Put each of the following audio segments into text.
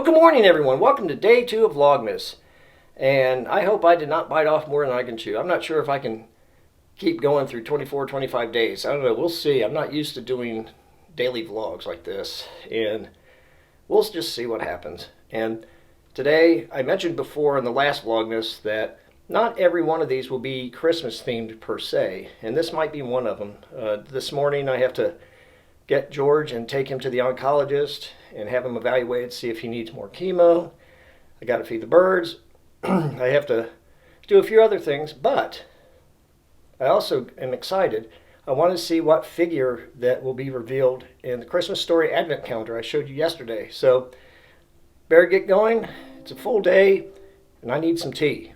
Well, good morning, everyone. Welcome to day 2 of Vlogmas. And I hope I did not bite off more than I can chew. I'm not sure if I can keep going through 24, 25 days. I don't know. We'll see. I'm not used to doing daily vlogs like this. And we'll just see what happens. And today, I mentioned before in the last Vlogmas that not every one of these will be Christmas themed per se. And this might be one of them. This morning, I have to get George and take him to the oncologist and have him evaluated, see if he needs more chemo. I got to feed the birds. I have to do a few other things, but I also am excited. I want to see what figure that will be revealed in the Christmas Story Advent Calendar I showed you yesterday. So, better get going. It's a full day, and I need some tea.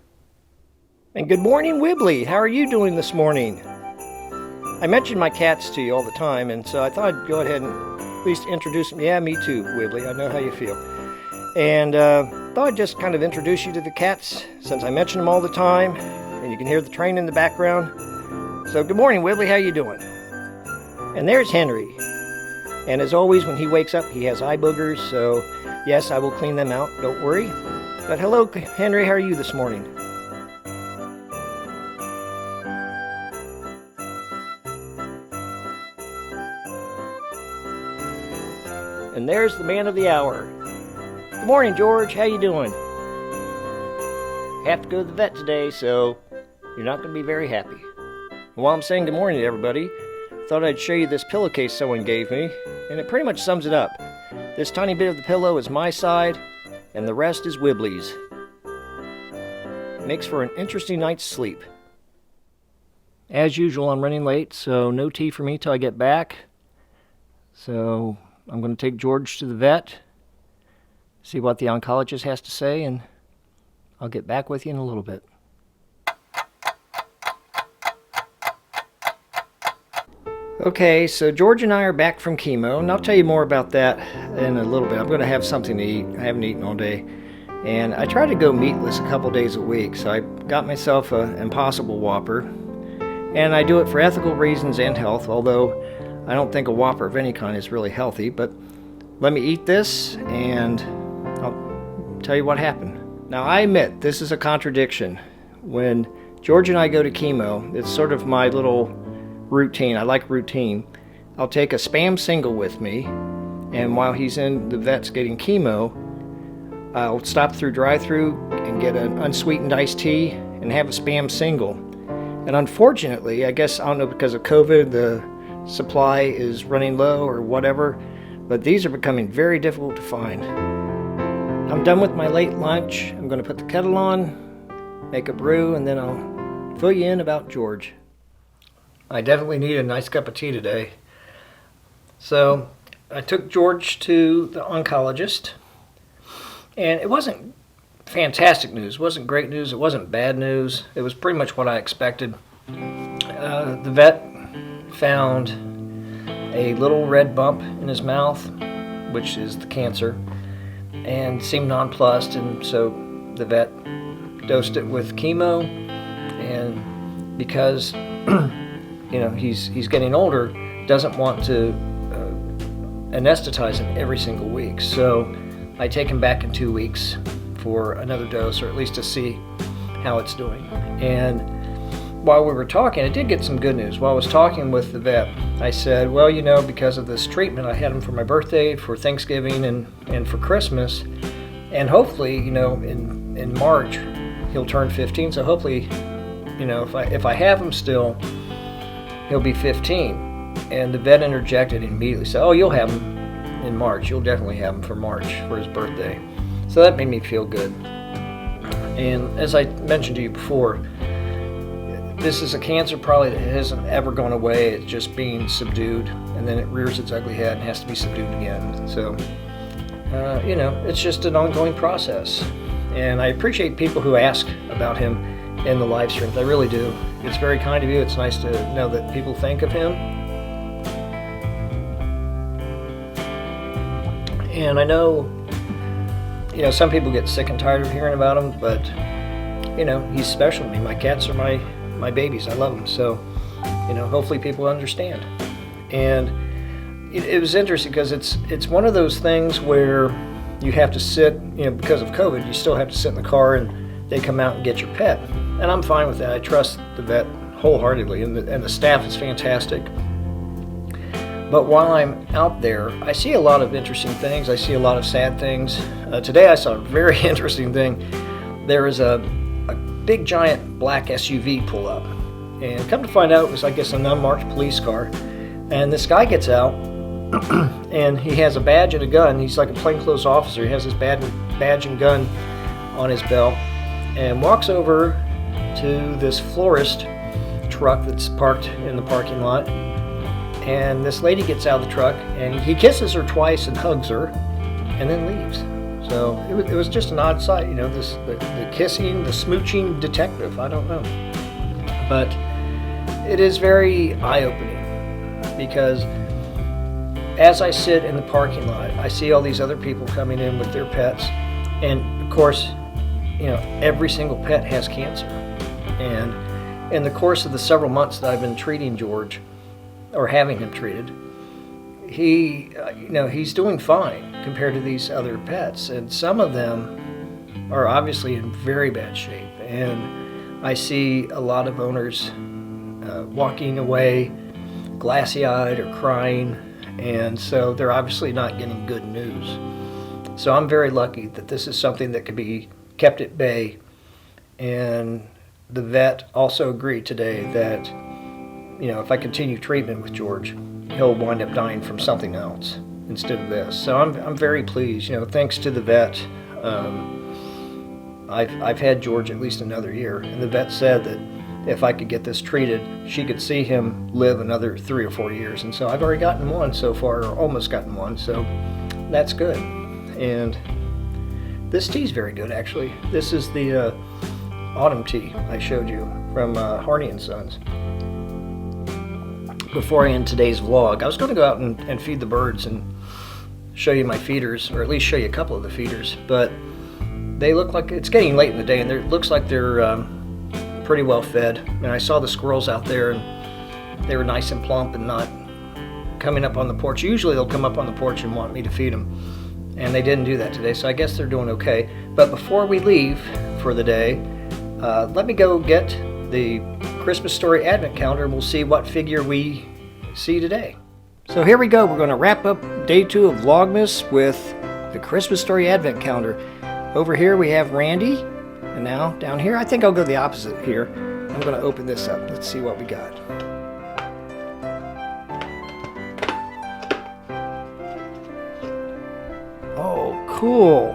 And good morning, Wibbly. How are you doing this morning? I mention my cats to you all the time, and so I thought I'd go ahead and at least introduce them. Yeah, me too, Wibbly. I know how you feel. And thought I'd just kind of introduce you to the cats, since I mention them all the time, and you can hear the train in the background. So good morning, Wibbly. How you doing? And there's Henry. And as always, when he wakes up, he has eye boogers, so yes, I will clean them out. Don't worry. But hello, Henry. How are you this morning? And there's the man of the hour. Good morning, George. How you doing? Have to go to the vet today, so you're not going to be very happy. And while I'm saying good morning to everybody, thought I'd show you this pillowcase someone gave me, and it pretty much sums it up. This tiny bit of the pillow is my side, and the rest is Wibbly's. Makes for an interesting night's sleep. As usual, I'm running late, so no tea for me till I get back. So I'm going to take George to the vet, see what the oncologist has to say, and I'll get back with you in a little bit. Okay, so George and I are back from chemo, and I'll tell you more about that in a little bit. I'm going to have something to eat. I haven't eaten all day. And I try to go meatless a couple days a week, so I got myself an Impossible Whopper. And I do it for ethical reasons and health, although I don't think a Whopper of any kind is really healthy. But let me eat this, and I'll tell you what happened. Now, I admit, this is a contradiction. When George and I go to chemo, it's sort of my little routine. I like routine. I'll take a Spam single with me, and while he's in the vet's getting chemo, I'll stop through drive-thru and get an unsweetened iced tea and have a Spam single. And unfortunately, I guess, I don't know, because of COVID, the supply is running low or whatever, but these are becoming very difficult to find. I'm done with my late lunch. I'm going to put the kettle on, make a brew, and then I'll fill you in about George. I definitely need a nice cup of tea today. So I took George to the oncologist, and it wasn't fantastic news. It wasn't great news. It wasn't bad news. It was pretty much what I expected. The vet found a little red bump in his mouth, which is the cancer, and seemed nonplussed, and so the vet dosed it with chemo, and because he's getting older, doesn't want to anesthetize him every single week. So I take him back in 2 weeks for another dose, or at least to see how it's doing. And while we were talking, I did get some good news. While I was talking with the vet, I said, well, because of this treatment, I had him for my birthday, for Thanksgiving, and for Christmas. And hopefully, in March, he'll turn 15. So hopefully, if I have him still, he'll be 15. And the vet interjected immediately, said, oh, you'll have him in March. You'll definitely have him for March, for his birthday. So that made me feel good. And as I mentioned to you before, this is a cancer probably that hasn't ever gone away. It's just being subdued, and then it rears its ugly head and has to be subdued again. So, it's just an ongoing process. And I appreciate people who ask about him in the live streams. I really do. It's very kind of you. It's nice to know that people think of him. And I know, some people get sick and tired of hearing about him, but, he's special to me. My cats are my babies. I love them. So, hopefully people understand. And it was interesting because it's one of those things where you have to sit, you know, because of COVID, you still have to sit in the car and they come out and get your pet. And I'm fine with that. I trust the vet wholeheartedly, and the staff is fantastic. But while I'm out there, I see a lot of interesting things. I see a lot of sad things. Today I saw a very interesting thing. There is a big giant black SUV pull up. And come to find out, it was, I guess, an unmarked police car. And this guy gets out, and he has a badge and a gun. He's like a plainclothes officer. He has his badge and gun on his belt, and walks over to this florist truck that's parked in the parking lot. And this lady gets out of the truck, and he kisses her twice and hugs her, and then leaves. So it was just an odd sight, you know, the kissing, the smooching detective. I don't know, but it is very eye-opening, because as I sit in the parking lot, I see all these other people coming in with their pets, and of course, you know, every single pet has cancer. And in the course of the several months that I've been treating George, or having him treated, he, you know, he's doing fine compared to these other pets, and some of them are obviously in very bad shape. And I see a lot of owners walking away glassy-eyed or crying, and so they're obviously not getting good news. So I'm very lucky that this is something that can be kept at bay. And the vet also agreed today that, you know, if I continue treatment with George, he'll wind up dying from something else instead of this. So I'm very pleased, you know, thanks to the vet. I've had George at least another year, and the vet said that if I could get this treated, she could see him live another 3 or 4 years. And so I've already gotten one so far, or almost gotten one, so that's good. And this tea's very good, actually. This is the autumn tea I showed you from Harney and Sons. Before I end today's vlog, I was going to go out and feed the birds and show you my feeders, or at least show you a couple of the feeders, but they look like it's getting late in the day, and it looks like they're pretty well fed. And I saw the squirrels out there, and they were nice and plump and not coming up on the porch. Usually they'll come up on the porch and want me to feed them, and they didn't do that today, so I guess they're doing okay. But before we leave for the day, let me go get the Christmas Story Advent Calendar, and we'll see what figure we see today. So here we go. We're going to wrap up day 2 of Vlogmas with the Christmas Story Advent Calendar. Over here we have Randy, and now down here, I think I'll go the opposite here. I'm going to open this up. Let's see what we got. Oh, cool.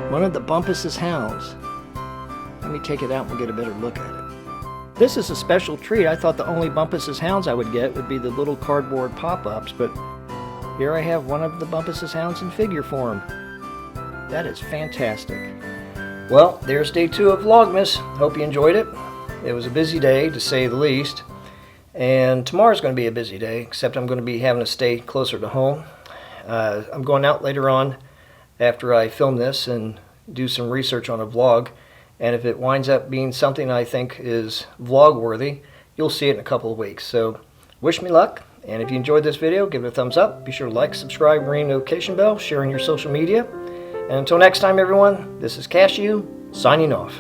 One of the Bumpus's hounds. Let me take it out and we'll get a better look at it. This is a special treat. I thought the only Bumpus's hounds I would get would be the little cardboard pop-ups, but here I have one of the Bumpus's hounds in figure form. That is fantastic. Well, there's day 2 of Vlogmas. Hope you enjoyed it. It was a busy day, to say the least. And tomorrow's going to be a busy day, except I'm going to be having to stay closer to home. I'm going out later on after I film this and do some research on a vlog. And if it winds up being something I think is vlog-worthy, you'll see it in a couple of weeks. So wish me luck. And if you enjoyed this video, give it a thumbs up. Be sure to like, subscribe, ring the notification bell, share on your social media. And until next time, everyone, this is Cashew, signing off.